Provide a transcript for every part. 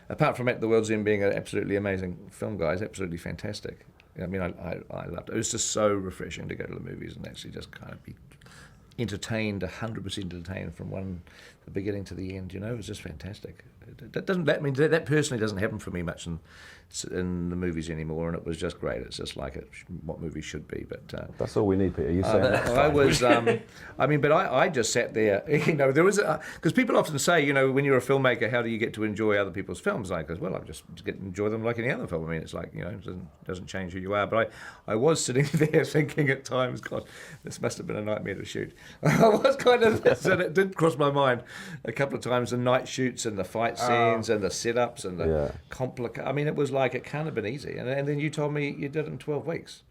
apart from At the World's End being an absolutely amazing film, guys, absolutely fantastic. I mean, I loved it. It was just so refreshing to go to the movies and actually just kind of be entertained, 100% entertained from the beginning to the end. You know, it was just fantastic. That personally doesn't happen for me much in the movies anymore, and it was just great. It's just like what movies should be. But that's all we need, Peter. You saying that? I was, I just sat there. You know, there was because people often say, you know, when you're a filmmaker, how do you get to enjoy other people's films? And I goes, well, I just get to enjoy them like any other film. I mean, it's like, you know, it doesn't change who you are. But I was sitting there thinking at times, God, this must have been a nightmare to shoot. I was kind of, so it did cross my mind a couple of times, the night shoots and the fight scenes and the setups and the I mean, it was like, it can't have been easy. And then you told me you did it in 12 weeks.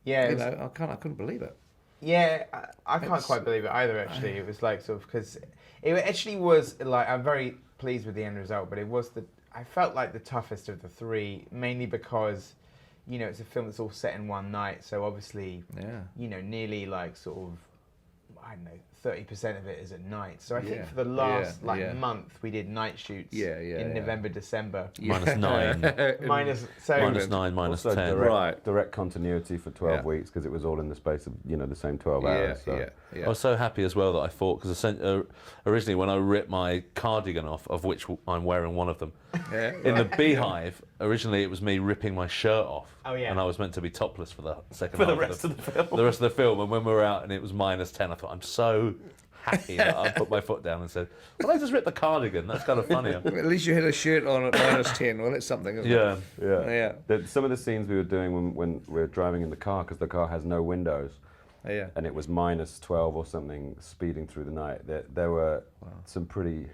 Yeah. You know, I couldn't believe it. Yeah, I can't quite believe it either, actually. It was like sort of, because it actually was like, I'm very pleased with the end result, but it was I felt like the toughest of the three, mainly because, you know, it's a film that's all set in one night. So obviously, you know, nearly like sort of, I don't know, 30% of it is at night. So I think for the last month we did night shoots in November, December. -9. -9, -10. Direct continuity for 12 weeks because it was all in the space of, you know, the same 12 hours. So. I was so happy as well that I thought, because originally when I ripped my cardigan off, of which I'm wearing one of them, in the Beehive, originally it was me ripping my shirt off. Oh, yeah. And I was meant to be topless for the second for half the rest of the film. The rest of the film. And when we were out and it was -10, I thought, I'm so happy that I put my foot down and said, well, I just ripped the cardigan. That's kind of funny. At least you had a shirt on at -10. Well, that's something, isn't it? Yeah. Some of the scenes we were doing when we were driving in the car, because the car has no windows, and it was -12 or something, speeding through the night. There were some pretty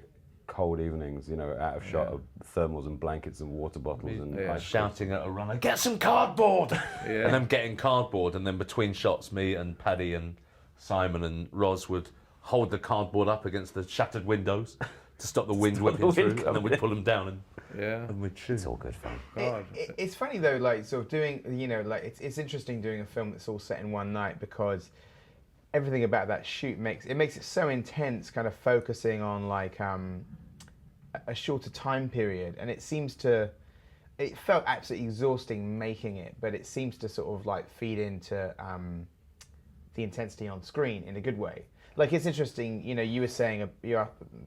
cold evenings, you know, out of shot of thermals and blankets and water bottles and ice shouting at a runner, get some cardboard! And them getting cardboard, and then between shots, me and Paddy and Simon and Roz would hold the cardboard up against the shattered windows to stop the wind whipping through, and then we'd pull them down and we'd shoot. It's all good fun. It's funny though, like sort of doing, you know, like it's interesting doing a film that's all set in one night, because everything about that shoot makes it so intense, kind of focusing on like a shorter time period, and it felt absolutely exhausting making it, but it seems to sort of like feed into the intensity on screen in a good way. Like, it's interesting, you know, you were saying,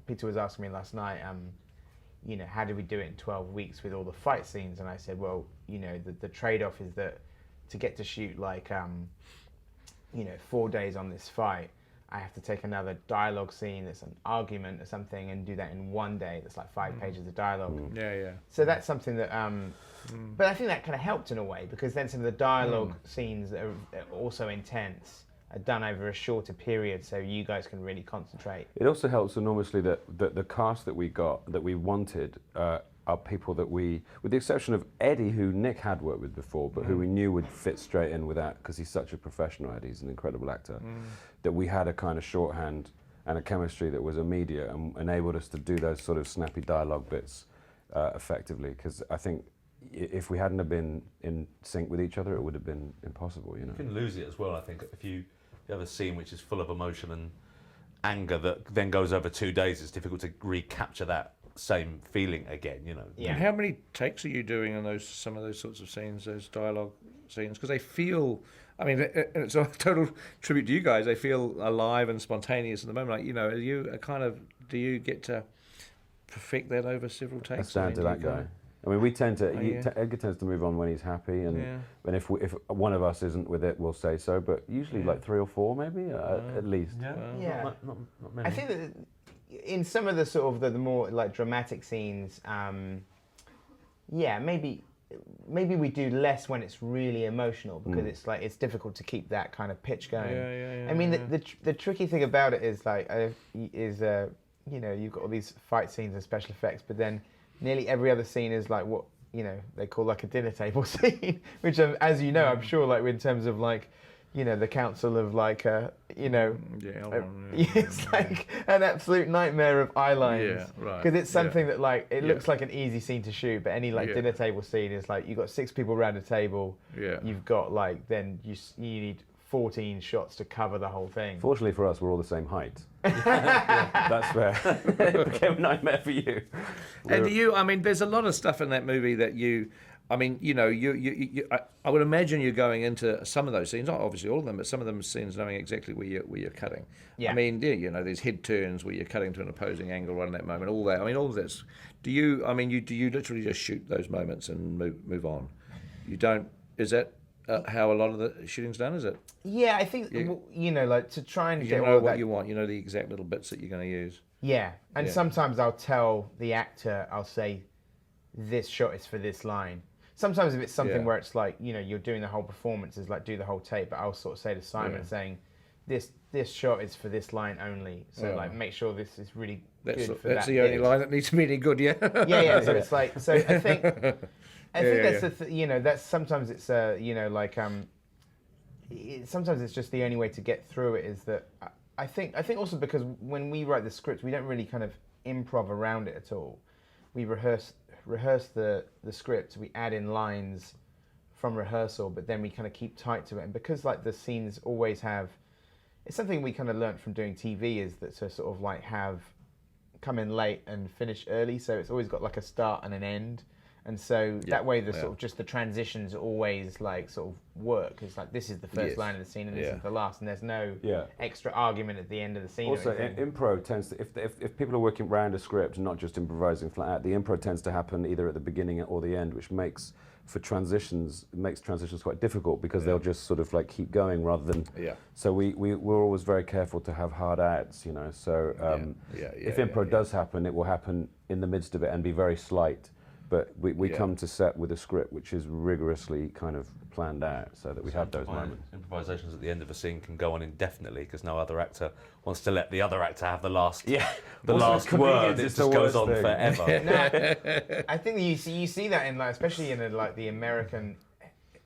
Peter was asking me last night, you know, how did we do it in 12 weeks with all the fight scenes? And I said, well, you know, the trade-off is that to get to shoot like, you know, 4 days on this fight, I have to take another dialogue scene that's an argument or something and do that in 1 day. That's like 5 pages of dialogue. So that's something that, but I think that kind of helped in a way, because then some of the dialogue scenes that are also intense are done over a shorter period, so you guys can really concentrate. It also helps enormously that the cast that we got, that we wanted, are people that we, with the exception of Eddie, who Nick had worked with before, but who we knew would fit straight in with that, because he's such a professional, Eddie, he's an incredible actor, that we had a kind of shorthand and a chemistry that was immediate and enabled us to do those sort of snappy dialogue bits effectively, because I think if we hadn't have been in sync with each other, it would have been impossible, you know. You can lose it as well, I think, if you have a scene which is full of emotion and anger that then goes over 2 days, it's difficult to recapture that same feeling again, you know. And how many takes are you doing in some of those sorts of scenes, those dialogue scenes? Because they feel, I mean, it's a total tribute to you guys. They feel alive and spontaneous at the moment. Like, you know, do you get to perfect that over several takes? That's down to that guy. I mean, we tend to. Edgar tends to move on when he's happy, and if one of us isn't with it, we'll say so. But usually, like 3 or 4, maybe at least. Not many. I think that in some of the sort of the more like dramatic scenes, maybe we do less when it's really emotional, because it's like it's difficult to keep that kind of pitch going. I mean, the tricky thing about it is like you know, you've got all these fight scenes and special effects, but then nearly every other scene is like what, you know, they call like a dinner table scene, which, as you know, I'm sure, like in terms of like, you know, the council of like, you know, it's like an absolute nightmare of eye lines. Because it's something that like, it looks like an easy scene to shoot, but any like dinner table scene is like, you've got 6 people around a table, you've got like, then you need 14 shots to cover the whole thing. Fortunately for us, we're all the same height. That's where it became a nightmare for you. And I mean, there's a lot of stuff in that movie that I mean, you know, I would imagine you're going into some of those scenes, not obviously all of them, but some of them scenes knowing exactly where you're cutting. Yeah. I mean, you know, there's head turns where you're cutting to an opposing angle right in that moment, all that. I mean, all of this. Do you literally just shoot those moments and move on? You don't, is that how a lot of the shooting's done, is it? Yeah, I think, you know, like to try and You get know all what that. you want, you know the exact little bits that you're going to use. Yeah, and Yeah. sometimes I'll tell the actor, I'll say, this shot is for this line. Sometimes if it's something Yeah. where it's like, you know, you're doing the whole performance, is like do the whole tape, but I'll sort of say to Simon saying, this shot is for this line only. So Yeah. like make sure this is really That's good for that's that the only bit. line that needs to be any good, yeah? Yeah. So it's like, so I think Yeah, that's you know, that's sometimes it's you know, like sometimes it's just the only way to get through it is that I think also because when we write the script, we don't really kind of improv around it at all. We rehearse the script, we add in lines from rehearsal, but then we kind of keep tight to it. And because like the scenes always have, it's something we kind of learnt from doing TV, is that to sort of like come in late and finish early, so it's always got like a start and an end. And so that way the sort of just the transitions always like sort of work. It's like this is the first Yes. line of the scene and this Yeah. is the last, and there's no Yeah. extra argument at the end of the scene. Also, or anything. improv tends to, if people are working around a script and not just improvising flat out, the improv tends to happen either at the beginning or the end, which makes transitions quite difficult because they'll just sort of like keep going rather than. Yeah. So we're always very careful to have hard outs, you know. So if improv does happen, it will happen in the midst of it and be very slight. But we come to set with a script which is rigorously kind of planned out so that we have those moments. Improvisations at the end of a scene can go on indefinitely because no other actor wants to let the other actor have the last Also, last convenience word. It is just the goes worst on thing. forever. No, I think you see that in like, especially in like the American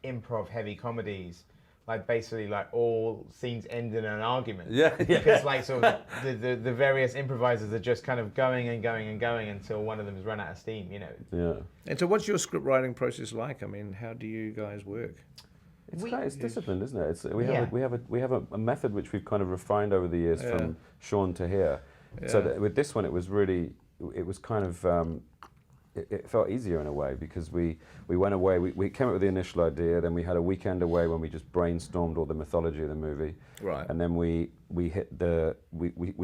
improv heavy comedies, like basically like all scenes end in an argument. Yeah. Because like sort of the various improvisers are just kind of going and going and going until one of them has run out of steam, you know. Yeah. And so what's your script writing process like? I mean, how do you guys work? It's disciplined, isn't it? We have a method which we've kind of refined over the years from Shaun to here. So that with this one, it was kind of it felt easier in a way because we went away. We came up with the initial idea, then we had a weekend away when we just brainstormed all the mythology of the movie. Right. And then we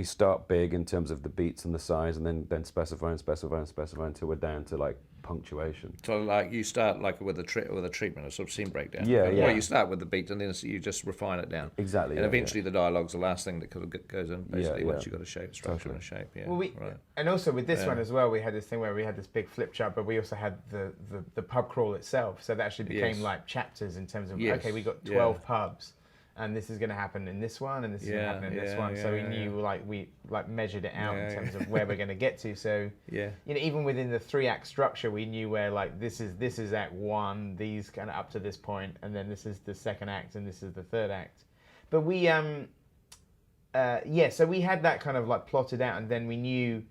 start big in terms of the beats and the size, and then specify until we're down to like punctuation. So like you start like with a treatment, a sort of scene breakdown. Yeah, Well, yeah. you start with the beat and then you just refine it down. Exactly. And yeah, eventually the dialogue's the last thing that kind of goes in, basically, once yeah. you've got a shape, structure and a shape. Yeah. Well, right. and also with this one as well, we had this thing where we had this big flip chart, but we also had the pub crawl itself. So that actually became Yes. like chapters in terms of, Yes. okay, we got Yeah. 12 pubs, and this is going to happen in this one, and this is going to happen in this one. So we knew, like, we like measured it out in terms of where we're going to get to. So, Yeah. you know, even within the 3-act structure, we knew where, like, this is act 1, these kind of up to this point, and then this is the 2nd act, and this is the 3rd act. But we, so we had that kind of like plotted out, and then we knew.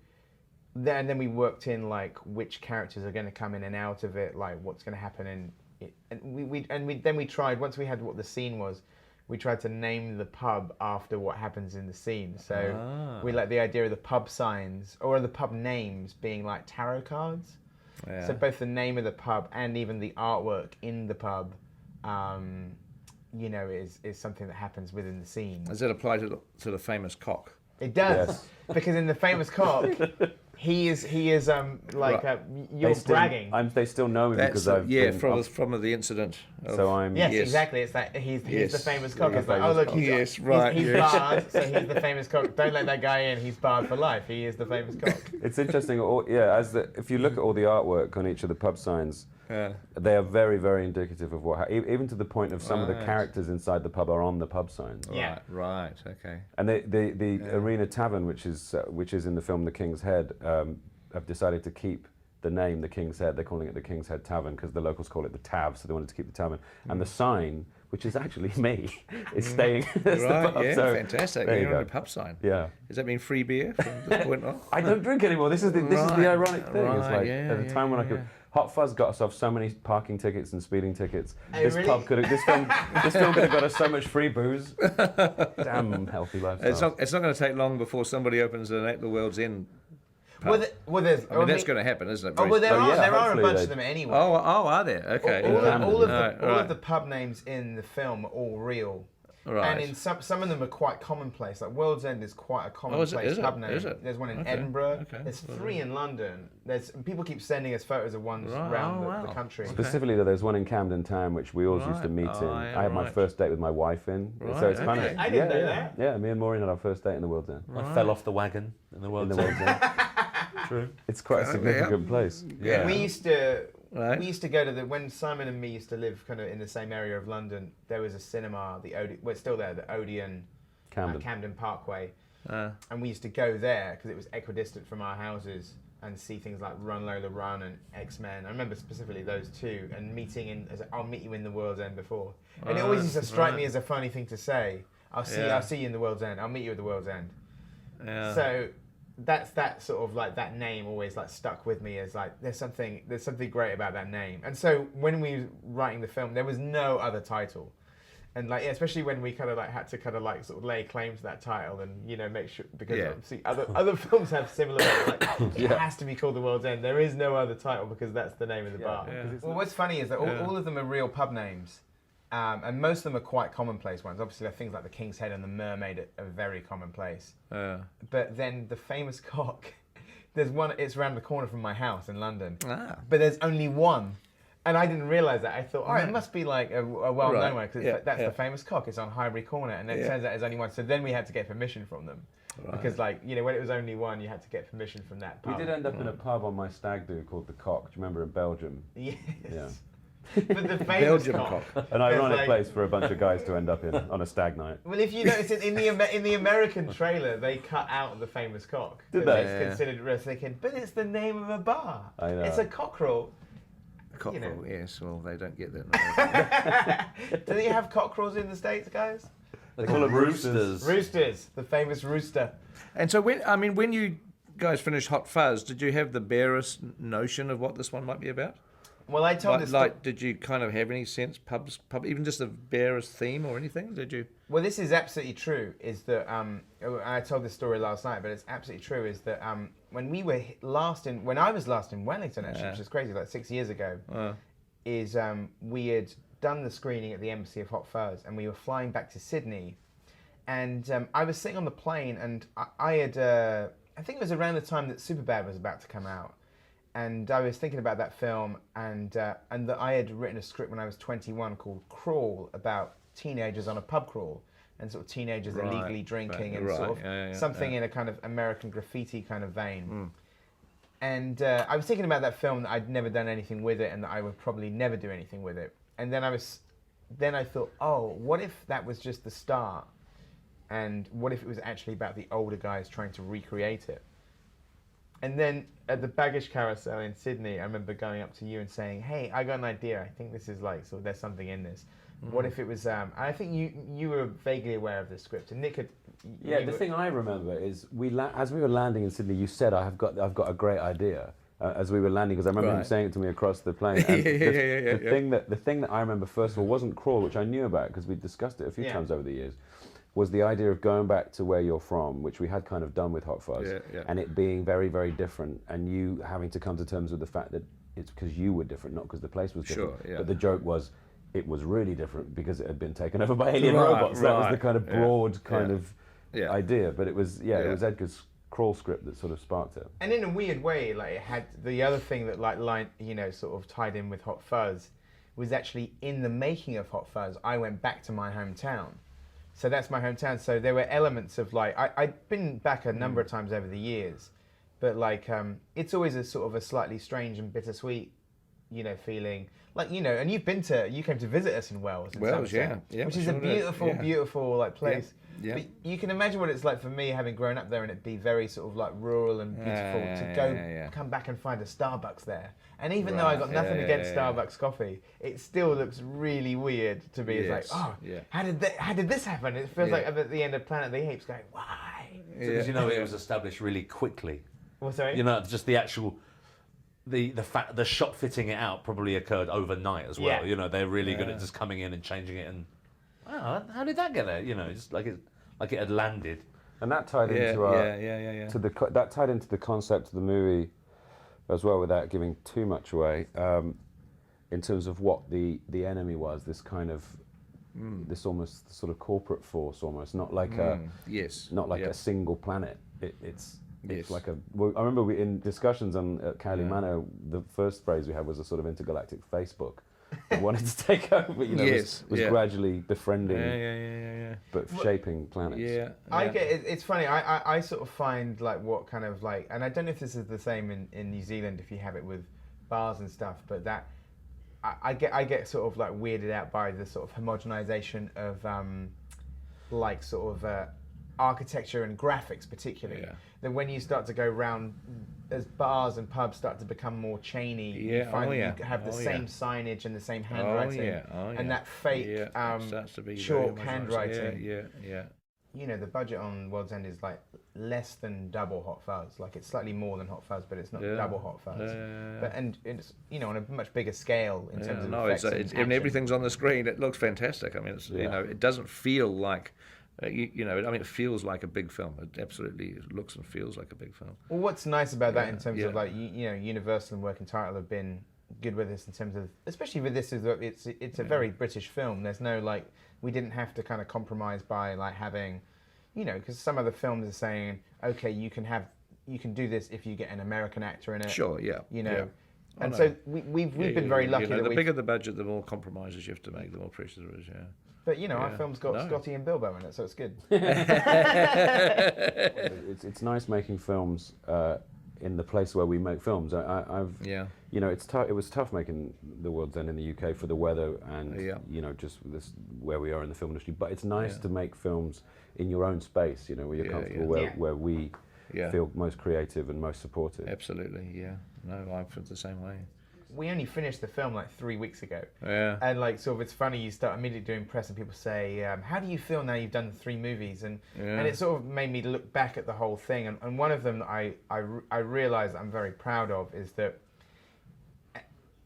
Then we worked in like which characters are going to come in and out of it, like what's going to happen in it. And then we tried, once we had what the scene was, we tried to name the pub after what happens in the scene. So we like the idea of the pub signs or the pub names being like tarot cards. Yeah. So both the name of the pub and even the artwork in the pub, you know, is something that happens within the scene. Does it apply to the famous cock? It does, Yes. because in the famous cock, he is like you're bragging. They still know me because I've been from the incident. So I'm Yes, Yes. exactly. It's like he's the famous cock. Yeah, It's like, famous oh look, cock. he's Yes, right, he's yes. barred, so he's the famous cock. Don't let that guy in. He's barred for life. He is the famous cock. It's interesting. If you look at all the artwork on each of the pub signs, Yeah. they are very, very indicative of even to the point of some of the characters inside the pub are on the pub signs. Yeah. Right. Okay. And the Arena Tavern, which is in the film The King's Head, have decided to keep the name The King's Head. They're calling it the King's Head Tavern because the locals call it the Tav, so they wanted to keep the tavern. And the sign, which is actually me, is staying as the Right. pub. Yeah. So Fantastic. there you You're on go. a pub sign. Yeah. Does that mean free beer from this point on? I don't drink anymore. This is the Right, ironic thing. It's right, like yeah, at a time when I could. yeah. Hot Fuzz got us off so many parking tickets and speeding tickets. Oh, This really? pub could have, this film could have got us so much free booze. Damn healthy lifestyle. It's not going to take long before somebody opens the World's End. Well, there's. I mean, that's going to happen, isn't it? Oh, well, there Oh, yeah, are a hopefully bunch they- of them anyway. Oh, are there? Okay. All Right. of the pub names in the film are all real. Right. And in some of them are quite commonplace. Like World's End is quite a commonplace is it? pub name. Is it? There's one in Okay. Edinburgh. Okay. There's 3 in London. People keep sending us photos of ones Right. around Oh, the wow. country. Specifically, though, there's one in Camden Town which we always used to Right. meet in. Oh, yeah, I had my right. first date with my wife in. Right, So it's kind okay. of. I didn't know yeah. that. Yeah, me and Maureen had our first date in the World's End. I fell off the wagon in the In world. the World's End. True. It's quite a significant place. Yeah. We used to Right. we used to go to when Simon and me used to live kind of in the same area of London. There was a cinema, it's still there, the Odeon, Camden Parkway, and we used to go there because it was equidistant from our houses and see things like Run Lola Run and X-Men. I remember specifically those two, and I'll meet you in the World's End before, and it always used to strike me as a funny thing to say. I'll see you in the World's End. I'll meet you at the World's End. Yeah. So that sort of like that name always like stuck with me as like there's something great about that name. And so when we were writing the film, there was no other title, and like especially when we kind of like had to kind of like sort of lay claim to that title and make sure, because obviously other films have similar like it has to be called The World's End. There is no other title because that's the name of the bar. Yeah. Well, what's funny is that all of them are real pub names. And most of them are quite commonplace ones. Obviously, things like the King's Head and the Mermaid are very commonplace. But then the famous cock, there's one. It's around the corner from my house in London. But there's only one, and I didn't realise that. I thought, it must be like a well-known one because that's the famous cock. It's on Highbury Corner, and then it turns out there's only one. So then we had to get permission from them. Because when it was only one, you had to get permission from that pub. We did end up in a pub on my stag do called the Cock. Do you remember in Belgium? Yes. Yeah. But the famous Belgium cock. An ironic place for a bunch of guys to end up in on a stag night. Well, if you notice in the American trailer, they cut out the famous cock. Did because they? It's considered risky, but it's the name of a bar. I know. It's a cockerel. Cockerel, yes. Well, they don't get that. Do they have cockerels in the States, guys? They call them roosters. Roosters, the famous rooster. And so when you guys finished Hot Fuzz, did you have the barest notion of what this one might be about? Well, I told this. Did you kind of have any sense, pub, even just the barest theme or anything? Did you? Well, this is absolutely true. Is that I told this story last night, but it's absolutely true. Is that when I was last in Wellington, actually, which is crazy, like 6 years ago, we had done the screening at the Embassy of Hot Fuzz, and we were flying back to Sydney, and I was sitting on the plane, and I had I think it was around the time that Superbad was about to come out. And I was thinking about that film, and that I had written a script when I was 21 called Crawl, about teenagers on a pub crawl, and sort of teenagers illegally drinking, and sort of something in a kind of American Graffiti kind of vein. And I was thinking about that film, that I'd never done anything with it, and that I would probably never do anything with it. And then I thought, oh, what if that was just the start? And what if it was actually about the older guys trying to recreate it? And then at the baggage carousel in Sydney, I remember going up to you and saying, "Hey, I got an idea. I think this is there's something in this. What if it was?" I think you were vaguely aware of the script, and Nick had. The thing I remember is as we were landing in Sydney, you said, "I've got a great idea." As we were landing, because I remember him saying it to me across the plane. And the thing that I remember first of all wasn't Crawl, which I knew about because we discussed it a few times over the years. Was the idea of going back to where you're from, which we had kind of done with Hot Fuzz, and it being very, very different, and you having to come to terms with the fact that it's because you were different, not because the place was different. But the joke was, it was really different because it had been taken over by alien robots. That was the kind of broad kind of idea. But it was it was Edgar's Crawl script that sort of sparked it. And in a weird way, like it had the other thing that sort of tied in with Hot Fuzz was actually in the making of Hot Fuzz, I went back to my hometown. So that's my hometown. So there were elements of I'd been back a number of times over the years, but it's always a sort of a slightly strange and bittersweet, feeling. And you came to visit us in Wales. Which is a beautiful, beautiful place. Yeah. But you can imagine what it's like for me, having grown up there, and it be very sort of rural and beautiful to come back and find a Starbucks there. And even though I got nothing against Starbucks coffee, it still looks really weird to me. It's how did this happen? It feels like I'm at the end of Planet of the Apes, going, why? Because it was established really quickly. Well, sorry. Just the actual the shot fitting it out probably occurred overnight as well. Yeah. You know, they're really good at just coming in and changing it, and wow, how did that get there? You know, just like it had landed. And that tied into to that tied into the concept of the movie as well, without giving too much away. In terms of what the enemy was, this kind of this almost sort of corporate force, almost not like a single planet. It's like a. Well, I remember in discussions on at Cowley Manor, the first phrase we had was a sort of intergalactic Facebook that wanted to take over. You know, was gradually befriending, but shaping planets. Yeah, I get it. It's funny. I sort of find like what kind of like, and I don't know if this is the same in New Zealand if you have it with bars and stuff, but that. I get sort of like weirded out by the sort of homogenization of like sort of architecture and graphics particularly. Yeah. Then when you start to go round, as bars and pubs start to become more chainy, you find that you have the same signage and the same handwriting, and that fake chalk handwriting. Yeah. You know, the budget on World's End is like less than double Hot Fuzz. Like it's slightly more than Hot Fuzz, but it's not double Hot Fuzz. But and it's, you know, on a much bigger scale in terms of effects. And everything's on the screen. It looks fantastic. I mean, it's you know, it doesn't feel like you know. I mean, it feels like a big film. It absolutely looks and feels like a big film. Well, what's nice about that in terms of like you know, Universal and Working Title have been good with this in terms of, especially with this, is that it's a very British film. There's no like, we didn't have to kind of compromise by like having, you know, because some of the films are saying, okay, you can do this if you get an American actor in it. Sure, yeah. You know, and so we've been very lucky. You know, that the bigger the budget, the more compromises you have to make, the more precious it is. Yeah. But you know, our film's got Scotty and Bilbo in it, so it's good. It's nice making films in the place where we make films. You know, it's tough. It was tough making The World's End in the UK for the weather and you know, just this where we are in the film industry. But it's nice to make films in your own space. You know, where you're comfortable, where we feel most creative and most supportive. Absolutely, yeah. No, I feel the same way. We only finished the film like 3 weeks ago. Yeah. And like, sort of, it's funny, you start immediately doing press and people say, how do you feel now you've done 3 movies? And it sort of made me look back at the whole thing. And one of them that I realised I'm very proud of is that,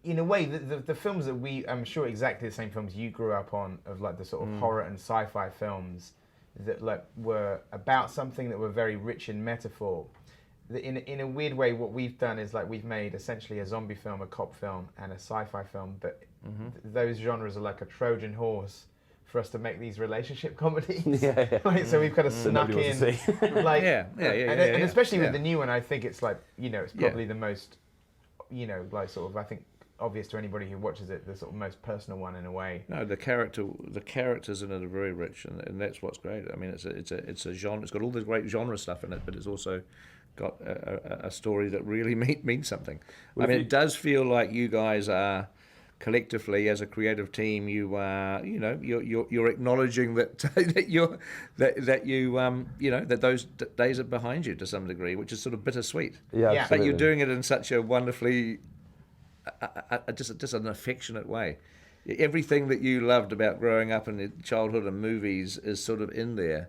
in a way, the films that I'm sure exactly the same films you grew up on, of like the sort of horror and sci-fi films that like were about something that were very rich in metaphor. In a weird way, what we've done is like we've made essentially a zombie film, a cop film, and a sci-fi film. But those genres are like a Trojan horse for us to make these relationship comedies. Right? So we've kind of snuck in, like, and especially with the new one, I think it's like, you know, it's probably the most, you know, like sort of, I think, obvious to anybody who watches it, the sort of most personal one in a way. No, the characters in it are very rich, and that's what's great. I mean, it's a genre. It's got all this great genre stuff in it, but it's also got a story that really means something. Well, I mean, it does feel like you guys are collectively, as a creative team, you are, you know, you're acknowledging that that those days are behind you to some degree, which is sort of bittersweet. Yeah. But you're doing it in such a wonderfully, just an affectionate way. Everything that you loved about growing up in childhood and movies is sort of in there.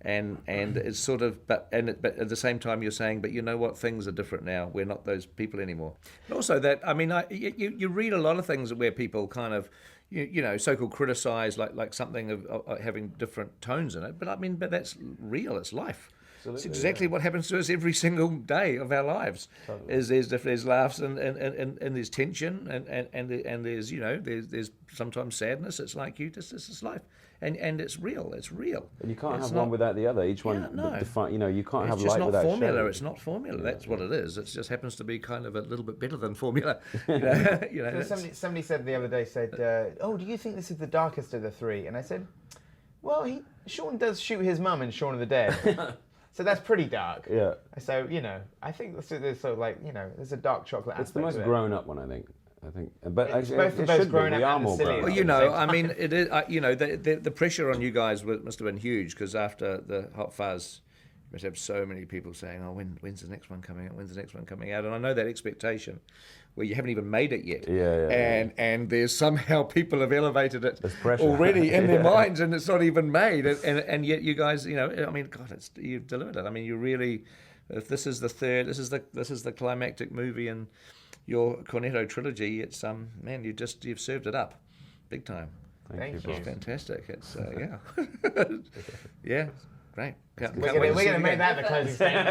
And it's sort of, but at the same time you're saying, but you know what, things are different now. We're not those people anymore. And also that, I mean, you read a lot of things where people kind of, you know, so-called criticize like something of having different tones in it. But I mean, but that's real. It's life. Absolutely, it's exactly what happens to us every single day of our lives. Totally. There's laughs and there's tension and there's, you know, there's sometimes sadness. It's like this is life. And it's real. It's real. And you can't have one without the other. Each one, you know, you can't have light without formula. shadow. It's not formula. That's what it is. It just happens to be kind of a little bit better than formula. You know, so somebody said the other day, oh, do you think this is the darkest of the 3? And I said, well, Shaun does shoot his mum in Shaun of the Dead. So that's pretty dark. Yeah. So, you know, I think there's sort of like, you know, there's a dark chocolate aspect. It's the most grown up one, I think, but it's actually, both the most grown up we are and more the silly. grown Well, up. you know, I mean, it is. You know, the pressure on you guys must have been huge, because after the Hot Fuzz, you must have so many people saying, "Oh, when's the next one coming out? When's the next one coming out?" And I know that expectation, where you haven't even made it yet. And there's somehow people have elevated it already in their minds, and it's not even made. And yet you guys, you know, I mean, God, you've delivered it. I mean, you really. if this is the third, this is the climactic movie in your Cornetto trilogy, it's man, you've served it up, big time. Thank you. It's fantastic. It's yeah, yeah, great. We're gonna make that the closing statement.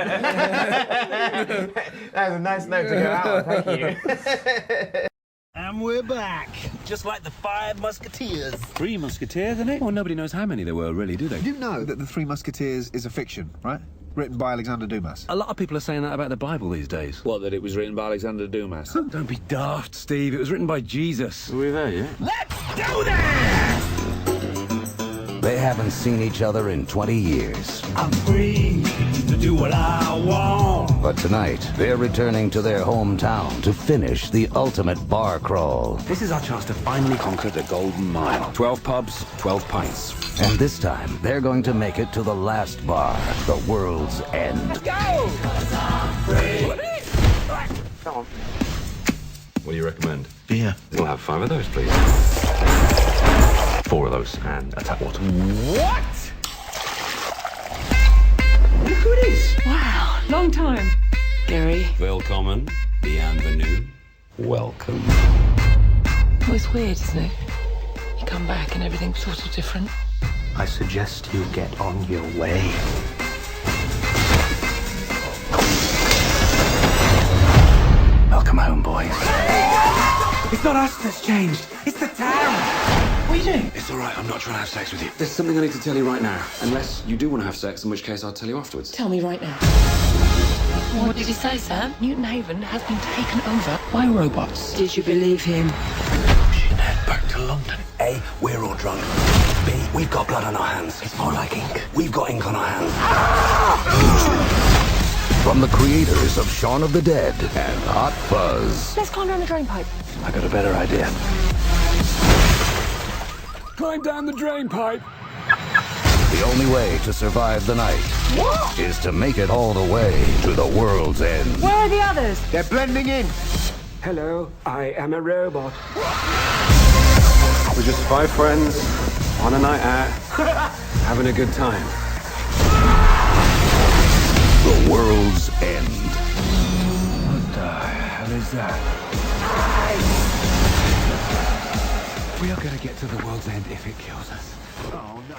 That was a nice note to go out on. Thank you. And we're back. Just like the Five Musketeers. Three Musketeers, isn't it? Well, nobody knows how many there were, really, do they? You do know that the Three Musketeers is a fiction, right? Written by Alexander Dumas. A lot of people are saying that about the Bible these days. What, that it was written by Alexander Dumas? Don't be daft, Steve. It was written by Jesus. Are we there yet? Let's do this! They haven't seen each other in 20 years. I'm free to do what I want. But tonight, they're returning to their hometown to finish the ultimate bar crawl. This is our chance to finally conquer the Golden Mile. 12 pubs, 12 pints. And this time, they're going to make it to the last bar, the World's End. Let's go! What do you recommend? Beer. We'll have 5 of those, please. 4 of those and a tap water. What? Look who it is. Wow, long time. Gary. Willkommen. Bienvenue. Welcome. Oh, it's weird, isn't it? You come back and everything's sort of different. I suggest you get on your way. Welcome home, boys. It's not us that's changed. It's the town. What are you doing? It's all right. I'm not trying to have sex with you. There's something I need to tell you right now. Unless you do want to have sex, in which case I'll tell you afterwards. Tell me right now. What did he say, Sam? Newton Haven has been taken over by robots. Did you believe him? We should head back to London. A, we're all drunk. B, we've got blood on our hands. It's more like ink. We've got ink on our hands. From the creators of Shaun of the Dead and Hot Fuzz. Let's climb down the drain pipe. I got a better idea. Climb down the drain pipe. The only way to survive the night is to make it all the way to the World's End. Where are the others? They're blending in. Hello, I am a robot. We're just 5 friends on a night out, having a good time. The World's End. What the hell is that? We are going to get to the World's End if it kills us. Oh no.